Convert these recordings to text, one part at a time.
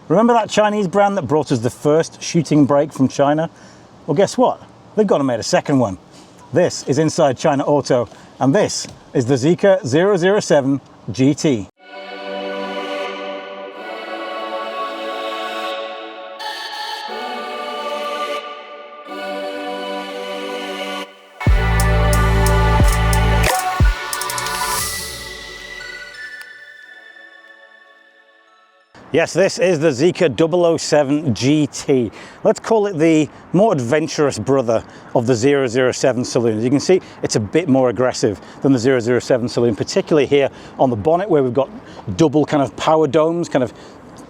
Remember that Chinese brand that brought us the first shooting brake from China? Well, guess what? They've gone and made a second one. This is inside China Auto, and this is the Zeekr 007 GT. Yes, this is the Zeekr 007 GT. Let's call it the more adventurous brother of the 007 saloon. As you can see, it's a bit more aggressive than the 007 saloon, particularly here on the bonnet where we've got double kind of power domes, kind of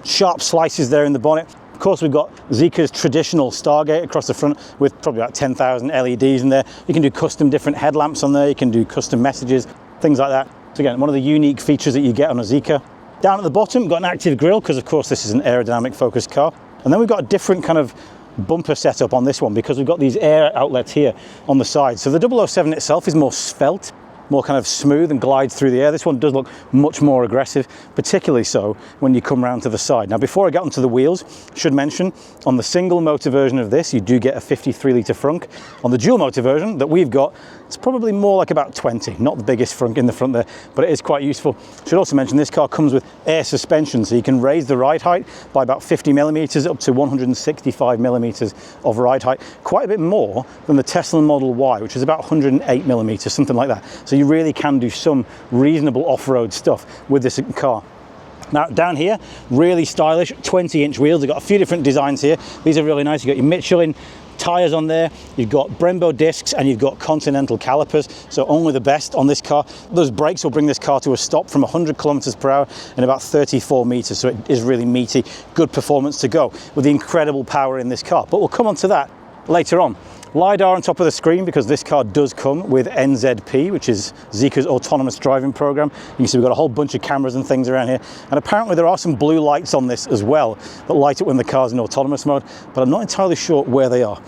sharp slices there in the bonnet. Of course, we've got Zeekr's traditional Stargate across the front with probably about 10,000 LEDs in there. You can do custom different headlamps on there. You can do custom messages, things like that. So again, one of the unique features that you get on a Zeekr. Down at the bottom, we've got an active grille because of course this is an aerodynamic focused car. And then we've got a different kind of bumper setup on this one because we've got these air outlets here on the side. So the 007 itself is more svelte, more kind of smooth and glides through the air. This one does look much more aggressive, particularly so when you come round to the side. Now, before I get onto the wheels, I should mention on the single motor version of this, you do get a 53 litre frunk. On the dual motor version that we've got, it's probably more like about 20, not the biggest frunk in the front there, but it is quite useful. Should also mention this car comes with air suspension, so you can raise the ride height by about 50 millimeters up to 165 millimeters of ride height, quite a bit more than the Tesla Model Y, which is about 108 millimeters, something like that. So you really can do some reasonable off-road stuff with this car. Now down here, really stylish 20-inch wheels. They've got a few different designs here. These are really nice. You've got your Michelin tyres on there, you've got Brembo discs, and you've got Continental calipers, so only the best on this car. Those brakes will bring this car to a stop from 100 kilometers per hour in about 34 meters, so it is really meaty, good performance to go with the incredible power in this car. But we'll come on to that later on. LiDAR on top of the screen because this car does come with NZP, which is Zeekr's autonomous driving program. You can see we've got a whole bunch of cameras and things around here, and apparently there are some blue lights on this as well that light up when the car's in autonomous mode, but I'm not entirely sure where they are.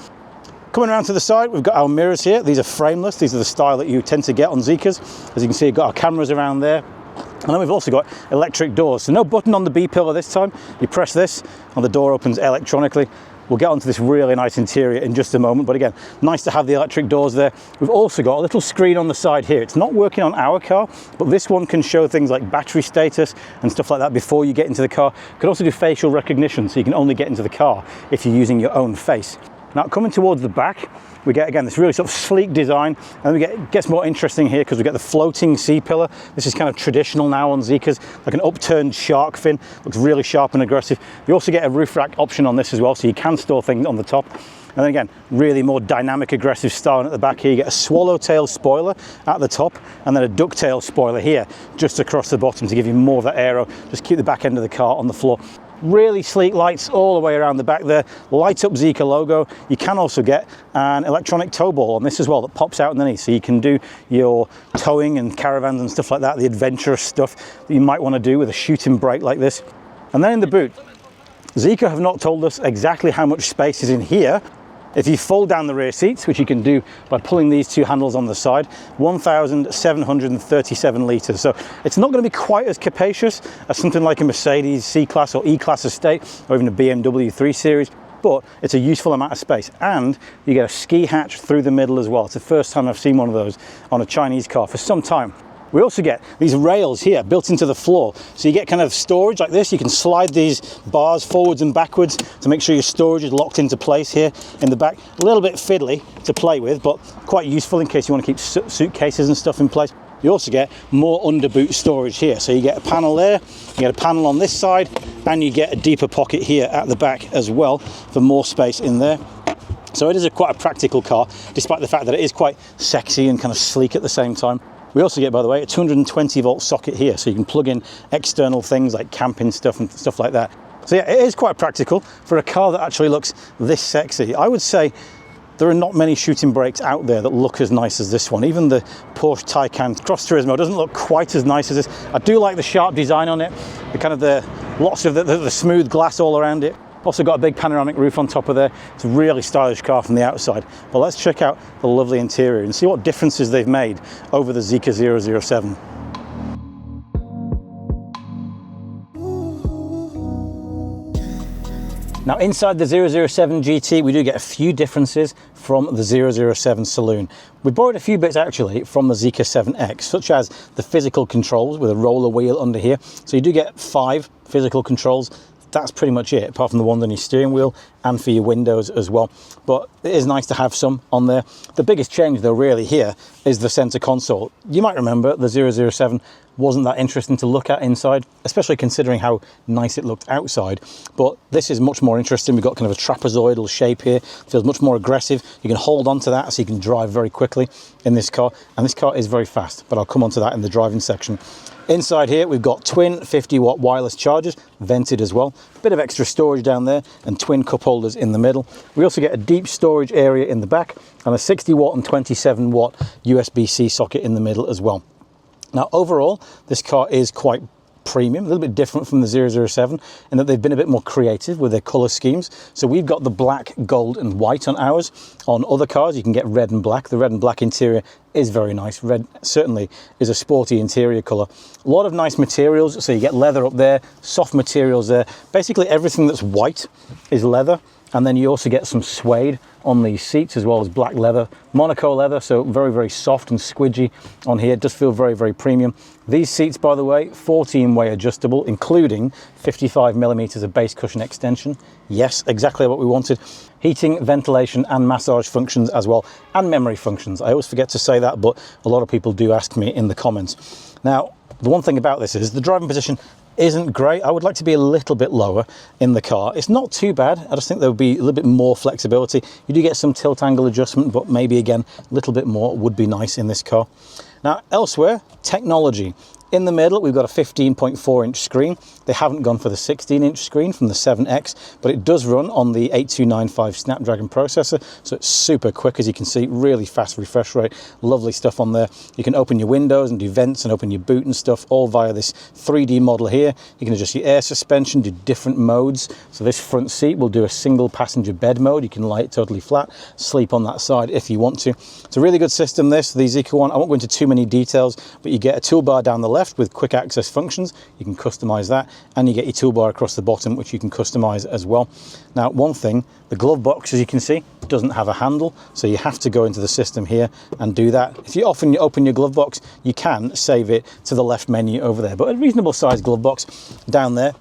Coming around to the side, we've got our mirrors here. These are frameless. These are the style that you tend to get on Zeekrs. As you can see, we've got our cameras around there. And then we've also got electric doors. So no button on the B pillar this time. You press this and the door opens electronically. We'll get onto this really nice interior in just a moment, but again, nice to have the electric doors there. We've also got a little screen on the side here. It's not working on our car, but this one can show things like battery status and stuff like that before you get into the car. It can also do facial recognition, so you can only get into the car if you're using your own face. Now, coming towards the back, we get, again, this really sort of sleek design, and it gets more interesting here because we get the floating C-pillar. This is kind of traditional now on Zeekrs, like an upturned shark fin, looks really sharp and aggressive. You also get a roof rack option on this as well, so you can store things on the top. And then again, really more dynamic, aggressive styling at the back here. You get a swallowtail spoiler at the top, and then a ducktail spoiler here, just across the bottom to give you more of that aero. Just keep the back end of the car on the floor. Really sleek lights all the way around the back there, light up Zeekr logo. You can also get an electronic tow ball on this as well that pops out underneath, so you can do your towing and caravans and stuff like that, the adventurous stuff that you might want to do with a shooting brake like this. And then in the boot, Zeekr have not told us exactly how much space is in here. If you fold down the rear seats, which you can do by pulling these two handles on the side, 1,737 litres. So it's not going to be quite as capacious as something like a Mercedes C-Class or E-Class estate, or even a BMW 3 Series, but it's a useful amount of space. And you get a ski hatch through the middle as well. It's the first time I've seen one of those on a Chinese car for some time. We also get these rails here built into the floor. So you get kind of storage like this. You can slide these bars forwards and backwards to make sure your storage is locked into place here in the back. A little bit fiddly to play with, but quite useful in case you want to keep suitcases and stuff in place. You also get more underboot storage here. So you get a panel there, you get a panel on this side, and you get a deeper pocket here at the back as well for more space in there. So it is quite a practical car, despite the fact that it is quite sexy and kind of sleek at the same time. We also get, by the way, a 220 volt socket here, so you can plug in external things like camping stuff and stuff like that. So yeah, it is quite practical for a car that actually looks this sexy. I would say there are not many shooting brakes out there that look as nice as this one. Even the Porsche Tacan Cross Turismo doesn't look quite as nice as this. I do like the sharp design on it, lots of the smooth glass all around it. Also got a big panoramic roof on top of there. It's a really stylish car from the outside. But let's check out the lovely interior and see what differences they've made over the Zeekr 007. Now inside the 007 GT, we do get a few differences from the 007 saloon. We borrowed a few bits actually from the Zeekr 7X, such as the physical controls with a roller wheel under here. So you do get 5 physical controls. That's pretty much it, apart from the ones on your steering wheel and for your windows as well. But it is nice to have some on there. The biggest change though really here is the center console. You might remember the 007 wasn't that interesting to look at inside, especially considering how nice it looked outside. But this is much more interesting. We've got kind of a trapezoidal shape here. Feels much more aggressive. You can hold on to that so you can drive very quickly in this car. And this car is very fast, but I'll come on to that in the driving section. Inside here, we've got twin 50-watt wireless chargers, vented as well. A bit of extra storage down there and twin cup holders in the middle. We also get a deep storage area in the back and a 60-watt and 27-watt USB-C socket in the middle as well. Now, overall, this car is quite premium, a little bit different from the 007 in that they've been a bit more creative with their color schemes. So we've got the black, gold and white on ours. On other cars you can get red and black. The red and black interior is very nice. Red certainly is a sporty interior color. A lot of nice materials, so you get leather up there, soft materials there. Basically everything that's white is leather, and then you also get some suede on these seats as well as black leather, Monaco leather, so very, very soft and squidgy on here. It does feel very, very premium. These seats, by the way, 14-way adjustable, including 55mm of base cushion extension. Yes, exactly what we wanted. Heating, ventilation and massage functions as well, and memory functions. I always forget to say that, but a lot of people do ask me in the comments. Now, the one thing about this is the driving position isn't great. I would like to be a little bit lower in the car. It's not too bad. I just think there would be a little bit more flexibility. You do get some tilt angle adjustment, but maybe again, a little bit more would be nice in this car. Now, elsewhere, technology. In the middle, we've got a 15.4-inch screen. They haven't gone for the 16-inch screen from the 7X, but it does run on the 8295 Snapdragon processor, so it's super quick, as you can see, really fast refresh rate, lovely stuff on there. You can open your windows and do vents and open your boot and stuff, all via this 3D model here. You can adjust your air suspension, do different modes. So this front seat will do a single passenger bed mode. You can lie it totally flat, sleep on that side if you want to. It's a really good system, this, the Zeekr one. I won't go into too many details, but you get a toolbar down the left with quick access functions. You can customize that, and you get your toolbar across the bottom, which you can customize as well. Now, one thing, the glove box, as you can see, doesn't have a handle, so you have to go into the system here and do that. If you often open your glove box, you can save it to the left menu over there, but a reasonable sized glove box down there.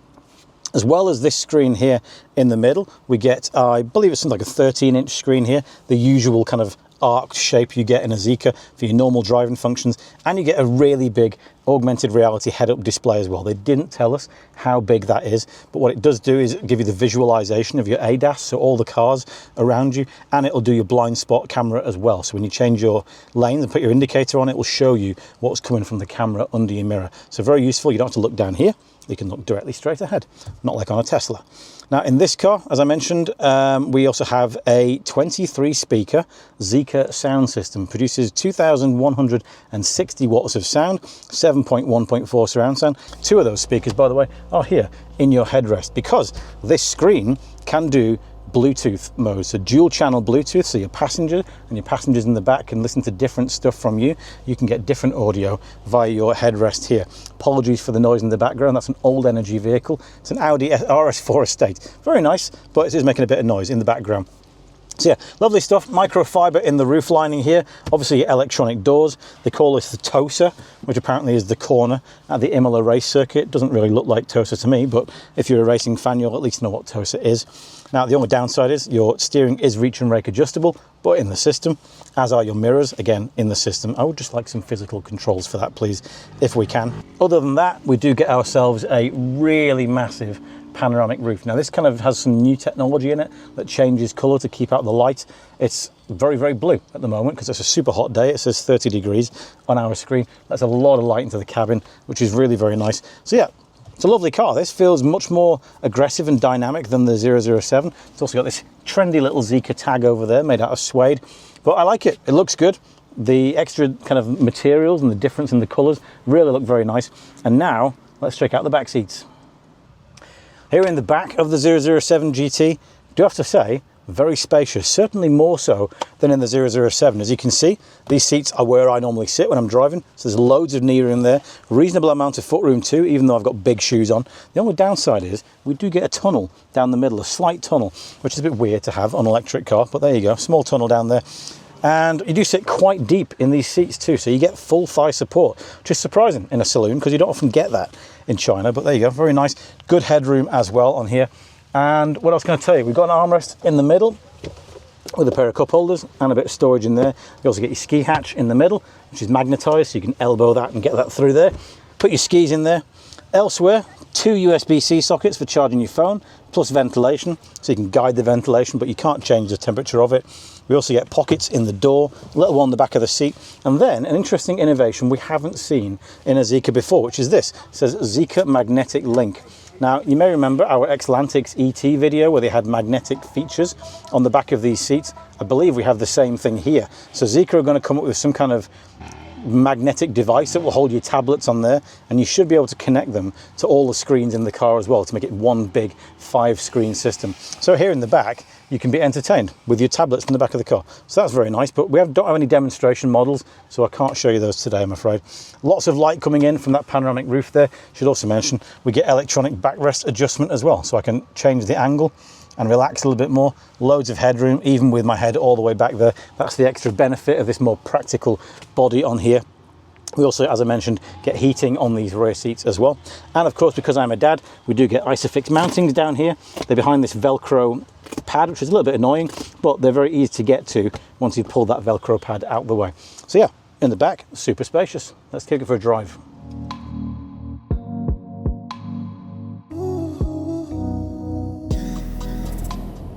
As well as this screen here in the middle, we get, I believe it's something like a 13-inch screen here, the usual kind of arced shape you get in a Zeekr for your normal driving functions, and you get a really big augmented reality head-up display as well. They didn't tell us how big that is, but what it does do is give you the visualization of your ADAS, so all the cars around you, and it'll do your blind spot camera as well. So when you change your lanes and put your indicator on, it will show you what's coming from the camera under your mirror. So very useful. You don't have to look down here. You can look directly straight ahead, not like on a Tesla. Now in this car, as I mentioned, we also have a 23-speaker Zeekr sound system. Produces 2,160 watts of sound, 7.1.4 surround sound. 2 of those speakers, by the way, are here in your headrest, because this screen can do Bluetooth mode, so dual channel Bluetooth, so your passenger and your passengers in the back can listen to different stuff from you. You can get different audio via your headrest here. Apologies for the noise in the background, that's an old energy vehicle. It's an Audi RS4 estate. Very nice, but it is making a bit of noise in the background. So yeah, lovely stuff. Microfiber in the roof lining here. Obviously electronic doors. They call this the Tosa, which apparently is the corner at the Imola race circuit. Doesn't really look like Tosa to me, but if you're a racing fan, you'll at least know what Tosa is. Now, the only downside is your steering is reach and rake adjustable, but in the system, as are your mirrors, again, in the system. I would just like some physical controls for that, please, if we can. Other than that, we do get ourselves a really massive panoramic roof. Now this kind of has some new technology in it that changes color to keep out the light. It's very, very blue at the moment because it's a super hot day. It says 30 degrees on our screen. That's a lot of light into the cabin, which is really very nice. So yeah, it's a lovely car. This feels much more aggressive and dynamic than the 007. It's also got this trendy little Zeekr tag over there made out of suede, but I like it. It looks good. The extra kind of materials and the difference in the colors really look very nice. And now let's check out the back seats. Here in the back of the 007 GT, I do have to say, very spacious, certainly more so than in the 007. As you can see, these seats are where I normally sit when I'm driving, so there's loads of knee room there, reasonable amount of footroom too, even though I've got big shoes on. The only downside is we do get a tunnel down the middle, a slight tunnel, which is a bit weird to have on an electric car, but there you go, small tunnel down there. And you do sit quite deep in these seats too, so you get full thigh support, which is surprising in a saloon because you don't often get that in China, but there you go, very nice. Good headroom as well on here. And what else can I tell you? We've got an armrest in the middle with a pair of cup holders and a bit of storage in there. You also get your ski hatch in the middle, which is magnetized, so you can elbow that and get that through there. Put your skis in there. Elsewhere, 2 USB-C sockets for charging your phone, plus ventilation, so you can guide the ventilation, but you can't change the temperature of it. We also get pockets in the door, a little one on the back of the seat, and then an interesting innovation we haven't seen in a Zeekr before, which is this. It says Zeekr Magnetic Link. Now, you may remember our Xlantics ET video where they had magnetic features on the back of these seats. I believe we have the same thing here. So Zeekr are going to come up with some kind of magnetic device that will hold your tablets on there, and you should be able to connect them to all the screens in the car as well to make it one big 5-screen system. So here in the back, you can be entertained with your tablets in the back of the car. So that's very nice, but we don't have any demonstration models, so I can't show you those today, I'm afraid. Lots of light coming in from that panoramic roof there. Should also mention, we get electronic backrest adjustment as well, so I can change the angle and relax a little bit more. Loads of headroom, even with my head all the way back there. That's the extra benefit of this more practical body on here. We also, as I mentioned, get heating on these rear seats as well. And of course, because I'm a dad, we do get Isofix mountings down here. They're behind this Velcro pad, which is a little bit annoying, but they're very easy to get to once you pull that Velcro pad out the way. So yeah, in the back, super spacious. Let's take it for a drive.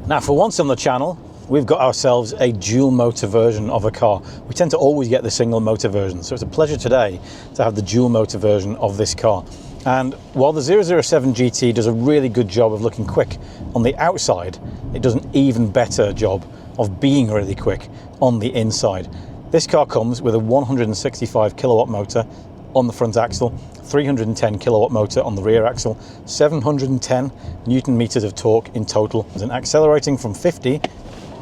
Now, for once on the channel, we've got ourselves a dual motor version of a car. We tend to always get the single motor version, so it's a pleasure today to have the dual motor version of this car. And while the 007 GT does a really good job of looking quick on the outside, it does an even better job of being really quick on the inside. This car comes with a 165 kilowatt motor on the front axle, 310 kilowatt motor on the rear axle, 710 Newton meters of torque in total, and accelerating from 50,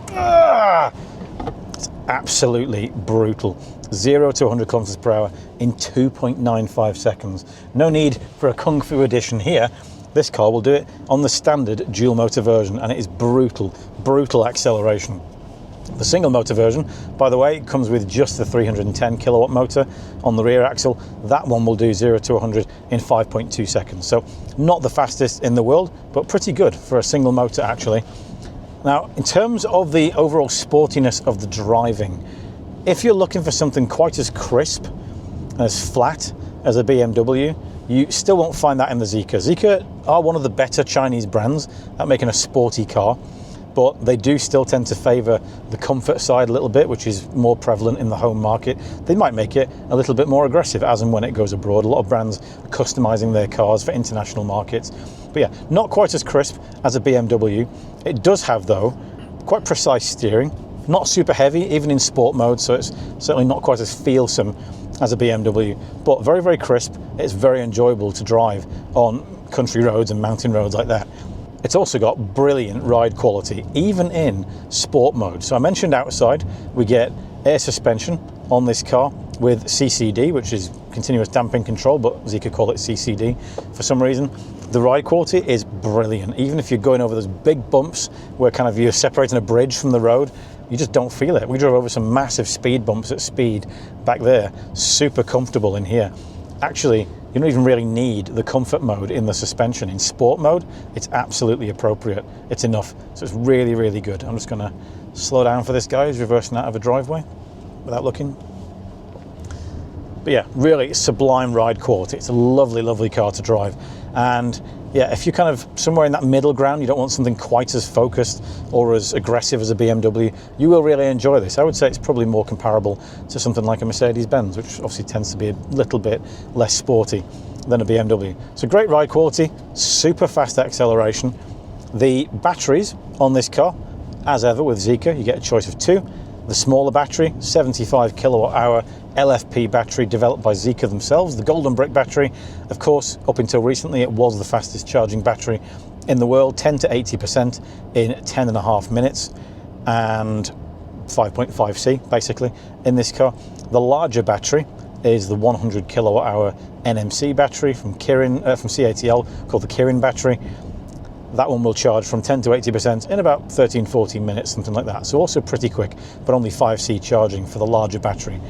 it's absolutely brutal. 0 to 100 kilometers per hour in 2.95 seconds. No need for a Kung Fu edition here. This car will do it on the standard dual motor version, and it is brutal, brutal acceleration. The single motor version, by the way, comes with just the 310 kilowatt motor on the rear axle. That one will do 0 to 100 in 5.2 seconds. So not the fastest in the world, but pretty good for a single motor actually. Now, in terms of the overall sportiness of the driving, if you're looking for something quite as crisp and as flat as a BMW, you still won't find that in the Zeekr. Zeekr are one of the better Chinese brands at making a sporty car, but they do still tend to favour the comfort side a little bit, which is more prevalent in the home market. They might make it a little bit more aggressive as and when it goes abroad. A lot of brands are customising their cars for international markets. But yeah, not quite as crisp as a BMW. It does have, though, quite precise steering, not super heavy, even in sport mode, so it's certainly not quite as feelsome as a BMW, but very, very crisp. It's very enjoyable to drive on country roads and mountain roads like that. It's also got brilliant ride quality, even in sport mode. So I mentioned outside, we get air suspension on this car with CCD, which is continuous damping control, but Zeekr call it CCD for some reason. The ride quality is brilliant. Even if you're going over those big bumps where kind of you're separating a bridge from the road, you just don't feel it. We drove over some massive speed bumps at speed back there. Super comfortable in here. Actually, you don't even really need the comfort mode in the suspension. In sport mode, it's absolutely appropriate. It's enough. So it's really, really good. I'm just going to slow down for this guy who's reversing out of a driveway without looking. But yeah, really sublime ride quality. It's a lovely, lovely car to drive. And yeah, if you're kind of somewhere in that middle ground, you don't want something quite as focused or as aggressive as a BMW, you will really enjoy this. I would say it's probably more comparable to something like a Mercedes-Benz, which obviously tends to be a little bit less sporty than a BMW. So great ride quality, super fast acceleration. The batteries on this car, as ever with Zeekr, you get a choice of 2. The smaller battery, 75 kilowatt hour LFP battery developed by Zeekr themselves, the golden brick battery. Of course, up until recently, it was the fastest charging battery in the world, 10 to 80% in 10.5 minutes, and 5.5C basically in this car. The larger battery is the 100 kilowatt hour NMC battery from CATL, called the Kirin battery. That one will charge from 10 to 80% in about 13-14 minutes, something like that. So also pretty quick, but only 5C charging for the larger battery.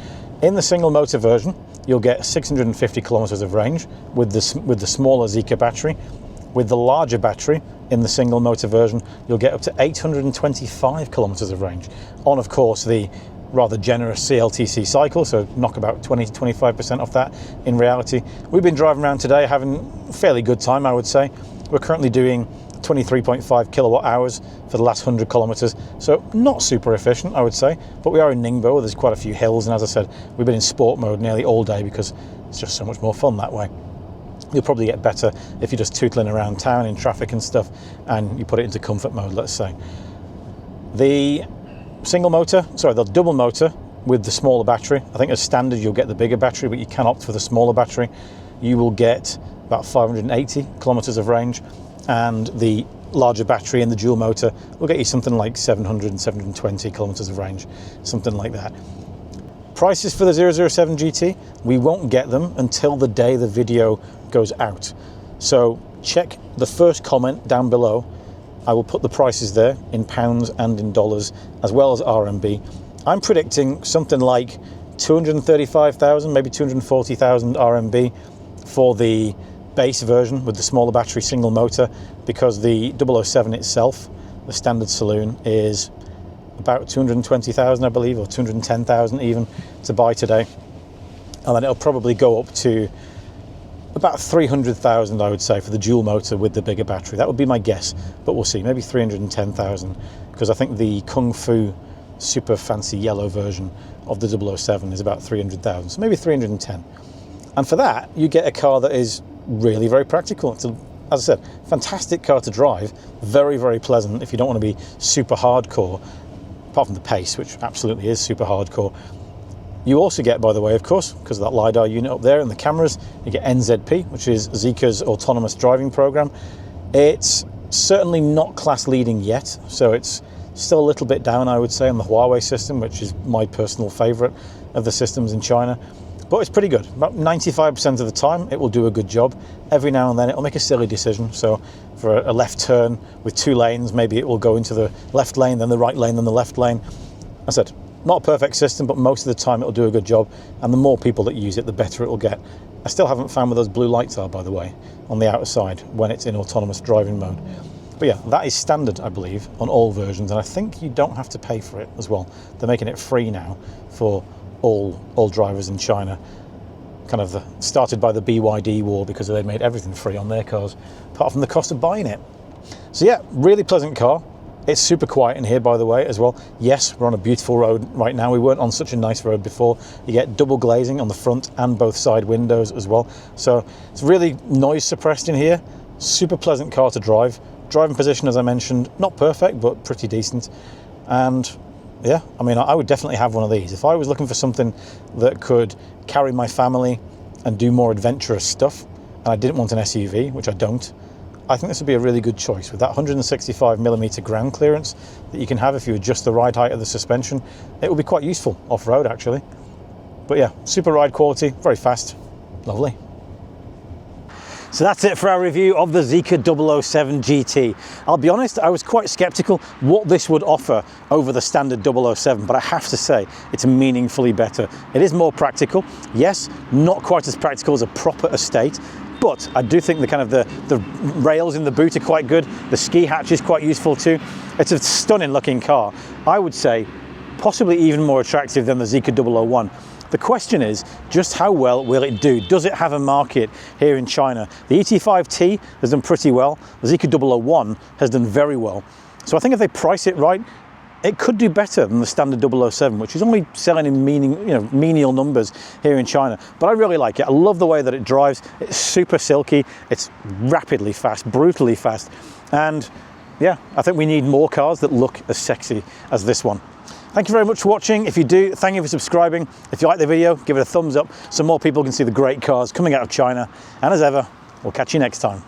In the single motor version, you'll get 650 kilometers of range with the smaller Zeekr battery. With the larger battery in the single motor version, you'll get up to 825 kilometers of range on, of course, the rather generous CLTC cycle, so knock about 20 to 25% off that in reality. We've been driving around today having a fairly good time, I would say. We're currently doing 23.5 kilowatt hours for the last 100 kilometers, so not super efficient, I would say, but we are in Ningbo where there's quite a few hills, and as I said, we've been in sport mode nearly all day because it's just so much more fun that way. You'll probably get better if you're just tootling around town in traffic and stuff and you put it into comfort mode, let's say. The double motor with the smaller battery, I think as standard you'll get the bigger battery, but you can opt for the smaller battery. You will get about 580 kilometers of range, and the larger battery in the dual motor will get you something like 700 and 720 kilometers of range, something like that. Prices for the 007 GT, we won't get them until the day the video goes out. So check the first comment down below. I will put the prices there in pounds and in dollars, as well as RMB. I'm predicting something like 235,000, maybe 240,000 RMB for the base version with the smaller battery single motor, because the 007 itself, the standard saloon, is about 220,000, I believe, or 210,000 even to buy today. And then it'll probably go up to about 300,000, I would say, for the dual motor with the bigger battery. That would be my guess, but we'll see. Maybe 310,000, because I think the Kung Fu super fancy yellow version of the 007 is about 300,000, so maybe 310. And for that, you get a car that is really very practical. It's, as I said, fantastic car to drive, very, very pleasant if you don't want to be super hardcore, apart from the pace, which absolutely is super hardcore. You also get, by the way, of course, because of that LiDAR unit up there and the cameras, you get NZP, which is Zeekr's autonomous driving program. It's certainly not class leading yet, so it's still a little bit down, I would say, on the Huawei system, which is my personal favorite of the systems in China. But it's pretty good. About 95% of the time, it will do a good job. Every now and then, it'll make a silly decision. So for a left turn with 2 lanes, maybe it will go into the left lane, then the right lane, then the left lane. I said, not a perfect system, but most of the time it'll do a good job. And the more people that use it, the better it will get. I still haven't found where those blue lights are, by the way, on the outside when it's in autonomous driving mode. But yeah, that is standard, I believe, on all versions. And I think you don't have to pay for it as well. They're making it free now for all drivers in China. Kind of started by the BYD war because they made everything free on their cars, apart from the cost of buying it. So yeah, really pleasant car. It's super quiet in here, by the way, as well. Yes, we're on a beautiful road right now. We weren't on such a nice road before. You get double glazing on the front and both side windows as well. So it's really noise suppressed in here. Super pleasant car to drive. Driving position, as I mentioned, not perfect, but pretty decent. And yeah, I mean, I would definitely have one of these. If I was looking for something that could carry my family and do more adventurous stuff, and I didn't want an SUV, which I don't, I think this would be a really good choice. With that 165mm ground clearance that you can have if you adjust the ride height of the suspension, it would be quite useful off-road, actually. But yeah, super ride quality, very fast, lovely. So that's it for our review of the Zeekr 007 GT. I'll be honest, I was quite skeptical what this would offer over the standard 007, but I have to say it's meaningfully better. It is more practical. Yes, not quite as practical as a proper estate, but I do think the rails in the boot are quite good. The ski hatch is quite useful too. It's a stunning looking car. I would say possibly even more attractive than the Zeekr 001. The question is, just how well will it do? Does it have a market here in China? The ET5T has done pretty well. The Zeekr 001 has done very well. So I think if they price it right, it could do better than the standard 007, which is only selling in menial numbers here in China. But I really like it. I love the way that it drives. It's super silky. It's rapidly fast, brutally fast. And yeah, I think we need more cars that look as sexy as this one. Thank you very much for watching. If you do, thank you for subscribing. If you like the video, give it a thumbs up so more people can see the great cars coming out of China. And as ever, we'll catch you next time.